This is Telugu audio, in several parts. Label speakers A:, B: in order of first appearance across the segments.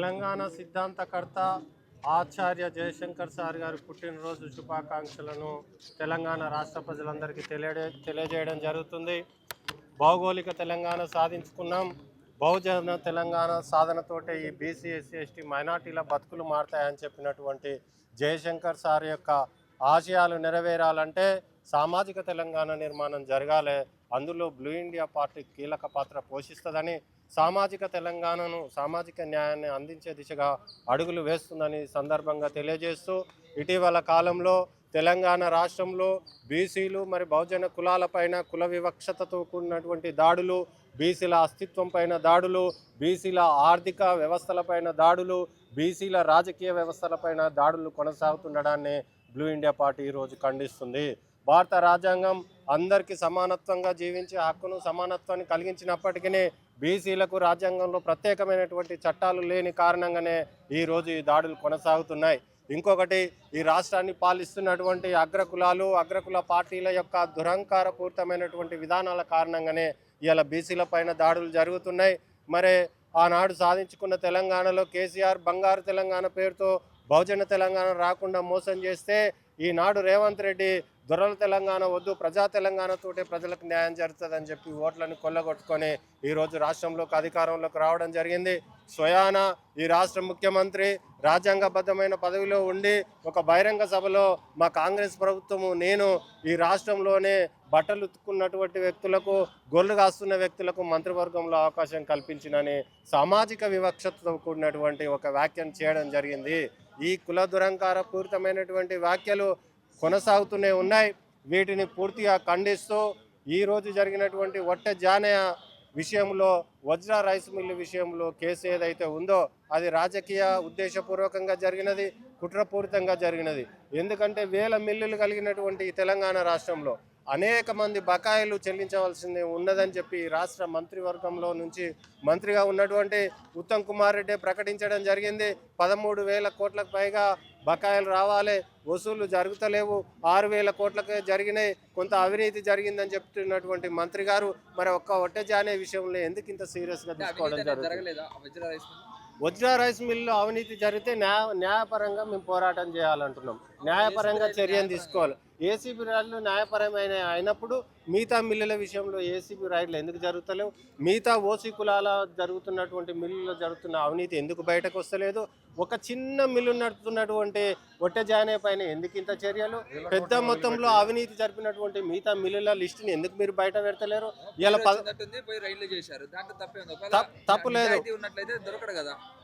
A: తెలంగాణ సిద్ధాంతకర్త ఆచార్య జయశంకర్ సార్ గారి పుట్టినరోజు శుభాకాంక్షలను తెలంగాణ రాష్ట్ర ప్రజలందరికీ తెలియజేయడం జరుగుతుంది. భౌగోళిక తెలంగాణ సాధించుకున్నాం. బహుజన తెలంగాణ సాధనతోటే ఈ బీసీ ఎస్సీ ఎస్టీ మైనార్టీల బతుకులు మారుతాయని చెప్పినటువంటి జయశంకర్ సార్ యొక్క ఆశయాలు నెరవేరాలంటే సామాజిక తెలంగాణ నిర్మాణం జరగాలి. అందులో బ్లూ ఇండియా పార్టీ కీలక పాత్ర పోషిస్తుందని, సామాజిక తెలంగాణను సామాజిక న్యాయాన్ని అందించే దిశగా అడుగులు వేస్తుందని సందర్భంగా తెలియజేస్తూ, ఇటీవల కాలంలో తెలంగాణ రాష్ట్రంలో బీసీలు మరి బహుజన కులాలపైన కుల వివక్షతతో కూడినటువంటి దాడులు, బీసీల అస్తిత్వం పైన దాడులు, బీసీల ఆర్థిక వ్యవస్థలపైన దాడులు, బీసీల రాజకీయ వ్యవస్థలపైన దాడులు కొనసాగుతుండడాన్ని బ్లూ ఇండియా పార్టీ ఈరోజు ఖండిస్తుంది. భారత రాజ్యాంగం అందరికీ సమానత్వంగా జీవించే హక్కును, సమానత్వాన్ని కలిగించినప్పటికీ బీసీలకు రాజ్యాంగంలో ప్రత్యేకమైనటువంటి చట్టాలు లేని కారణంగానే ఈరోజు ఈ దాడులు కొనసాగుతున్నాయి. ఇంకొకటి, ఈ రాష్ట్రాన్ని పాలిస్తున్నటువంటి అగ్రకులాలు, అగ్రకుల పార్టీల యొక్క దురహంకారపూరితమైనటువంటి విధానాల కారణంగానే ఇలా బీసీల పైన దాడులు జరుగుతున్నాయి. మరి ఆనాడు సాధించుకున్న తెలంగాణలో కేసీఆర్ బంగారు తెలంగాణ పేరుతో బహుజన తెలంగాణ రాకుండా మోసం చేస్తే, ఈనాడు రేవంత్ రెడ్డి దొరల తెలంగాణ వద్దు, ప్రజా తెలంగాణతోటే ప్రజలకు న్యాయం జరుగుతుందని చెప్పి ఓట్లను కొల్లగొట్టుకొని ఈరోజు రాష్ట్రంలోకి అధికారంలోకి రావడం జరిగింది. స్వయాన ఈ రాష్ట్ర ముఖ్యమంత్రి రాజ్యాంగబద్ధమైన పదవిలో ఉండి ఒక బహిరంగ సభలో మా కాంగ్రెస్ ప్రభుత్వము నేను ఈ రాష్ట్రంలోనే బట్టలు ఉతుక్కున్నటువంటి వ్యక్తులకు, గొర్రెలు కాస్తున్న వ్యక్తులకు మంత్రివర్గంలో అవకాశం కల్పించినని సామాజిక వివక్షతతో కూడినటువంటి ఒక వ్యాఖ్యను చేయడం జరిగింది. ఈ కుల దురంకార పూరితమైనటువంటి వ్యాఖ్యలు కొనసాగుతూనే ఉన్నాయి. వీటిని పూర్తిగా ఖండిస్తూ ఈరోజు జరిగినటువంటి ఒట్టె జానయ విషయంలో, వజ్రా రైస్ మిల్లు విషయంలో కేసు ఏదైతే ఉందో అది రాజకీయ ఉద్దేశపూర్వకంగా జరిగినది, కుట్రపూరితంగా జరిగినది. ఎందుకంటే వేల మిల్లులు కలిగినటువంటి ఈ తెలంగాణ రాష్ట్రంలో అనేక మంది బకాయిలు చెల్లించవలసింది ఉన్నదని చెప్పి రాష్ట్ర మంత్రివర్గంలో నుంచి మంత్రిగా ఉన్నటువంటి ఉత్తమ్ కుమార్ రెడ్డి ప్రకటించడం జరిగింది. 13,000 కోట్లకు పైగా బకాయిలు రావాలి, వసూలు జరుగుతలేవు, 6,000 కోట్లకే జరిగినాయి, కొంత అవినీతి జరిగిందని చెప్తున్నటువంటి మంత్రి గారు మరి ఒట్టె జానే విషయంలో ఎందుకు ఇంత సీరియస్గా తీసుకోవడం జరుగుతుంది? వజ్రా రైస్ మిల్లు అవినీతి జరిగితే న్యాయపరంగా మేము పోరాటం చేయాలంటున్నాం. న్యాయపరంగా చర్యను తీసుకోవాలి. ఏసీబీ రైళ్లు న్యాయపరమైన అయినప్పుడు మిగతా మిల్లుల విషయంలో ఏసీబీ రైళ్లు ఎందుకు జరుగుతలేవు? మిగతా ఓసీ కులాల జరుగుతున్నటువంటి మిల్లులో జరుగుతున్న అవినీతి ఎందుకు బయటకు వస్తలేదు? ఒక చిన్న మిల్లు నడుపుతున్నటువంటి ఒట్టె జానే పైన ఎందుకు ఇంత చర్యలు? పెద్ద మొత్తంలో అవినీతి జరిపినటువంటి మిగతా మిల్లుల లిస్టుని ఎందుకు మీరు బయట పెడతలేరు? ఇలా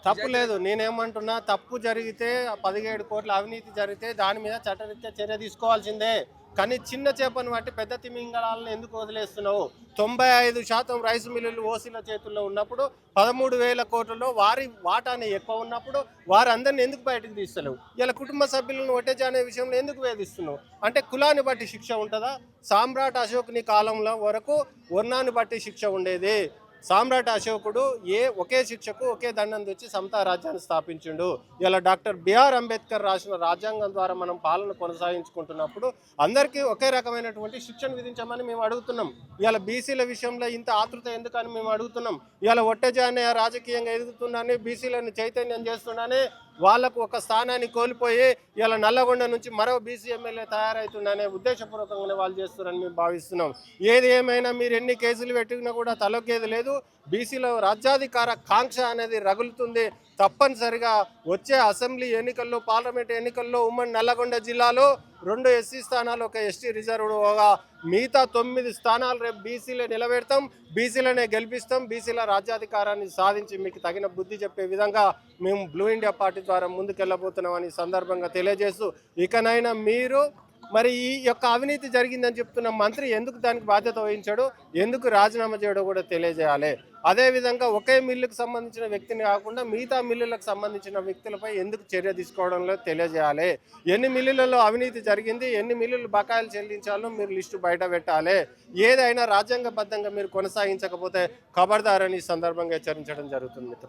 A: తప్పులేదు. నేనేమంటున్నా, తప్పు జరిగితే 17 కోట్ల అవినీతి జరిగితే దాని మీద చట్టరీత్యా చర్య తీసుకోవాల్సిందే. కానీ చిన్న చేపను బట్టి పెద్ద తిమింగళాలను ఎందుకు వదిలేస్తున్నావు? 95% రైస్ మిల్లులు ఓసీల చేతుల్లో ఉన్నప్పుడు 13,000 కోట్లలో వారి వాటాని ఎక్కువ ఉన్నప్పుడు వారందరిని ఎందుకు బయటకు తీస్తున్నావు? ఇలా కుటుంబ సభ్యులను ఒట్టేజానే విషయంలో ఎందుకు వేధిస్తున్నావు? అంటే కులాన్ని బట్టి శిక్ష ఉంటుందా? సామ్రాట్ అశోక్ని కాలంలో వరకు వర్ణాన్ని బట్టి శిక్ష ఉండేది. సామ్రాట్ అశోకుడు ఒకే శిక్షకు ఒకే దండం తెచ్చి సమతా రాజ్యాన్ని స్థాపించిండు. ఇలా డాక్టర్ బిఆర్ అంబేద్కర్ రాసిన రాజ్యాంగం ద్వారా మనం పాలన కొనసాగించుకుంటున్నప్పుడు అందరికీ ఒకే రకమైనటువంటి శిక్షను విధించమని మేము అడుగుతున్నాం. ఇలా బీసీల విషయంలో ఇంత ఆతృత ఎందుకని మేము అడుగుతున్నాం. ఇలా ఒట్టెజానే రాజకీయంగా ఎదుగుతున్నానే, బీసీలను చైతన్యం చేస్తున్నానే, వాళ్లకు ఒక స్థానాన్ని కోల్పోయి ఇలా నల్లగొండ నుంచి మరో బీసీ ఎమ్మెల్యే తయారవుతుందనే ఉద్దేశపూర్వకంగానే వాళ్ళు చేస్తున్నారని మేము భావిస్తున్నాం. ఏది ఏమైనా మీరు ఎన్ని కేసులు పెట్టినా కూడా తలొక్కేది లేదు. బీసీలో రాజ్యాధికార కాంక్ష అనేది రగులుతుంది. తప్పనిసరిగా వచ్చే అసెంబ్లీ ఎన్నికల్లో, పార్లమెంట్ ఎన్నికల్లో ఉమ్మడి నల్లగొండ జిల్లాలో 2 ఎస్సీ స్థానాలు, ఒక ఎస్టీ రిజర్వ్డ్, మిగతా 9 స్థానాలు రేపు బీసీలే నిలబెడతాం, బీసీలనే గెలిపిస్తాం. బీసీల రాజ్యాధికారాన్ని సాధించి మీకు తగిన బుద్ధి చెప్పే విధంగా మేము బ్లూ ఇండియా పార్టీ ద్వారా ముందుకెళ్ళబోతున్నామని సందర్భంగా తెలియజేస్తూ, ఇకనైనా మీరు మరి ఈ యొక్క అవినీతి జరిగిందని చెప్తున్న మంత్రి ఎందుకు దానికి బాధ్యత వహించాడు, ఎందుకు రాజీనామా చేయడో కూడా తెలియజేయాలి. అదేవిధంగా ఒకే మిల్లుకు సంబంధించిన వ్యక్తిని కాకుండా మిగతా మిల్లులకు సంబంధించిన వ్యక్తులపై ఎందుకు చర్య తీసుకోవడంలో తెలియజేయాలి. ఎన్ని మిల్లులలో అవినీతి జరిగింది, ఎన్ని మిల్లులు బకాయిలు చెల్లించాలో మీరు లిస్టు బయట పెట్టాలి. ఏదైనా రాజ్యాంగబద్ధంగా మీరు కొనసాగించకపోతే ఖబర్దారని సందర్భంగా హెచ్చరించడం జరుగుతుంది. మిత్రులు.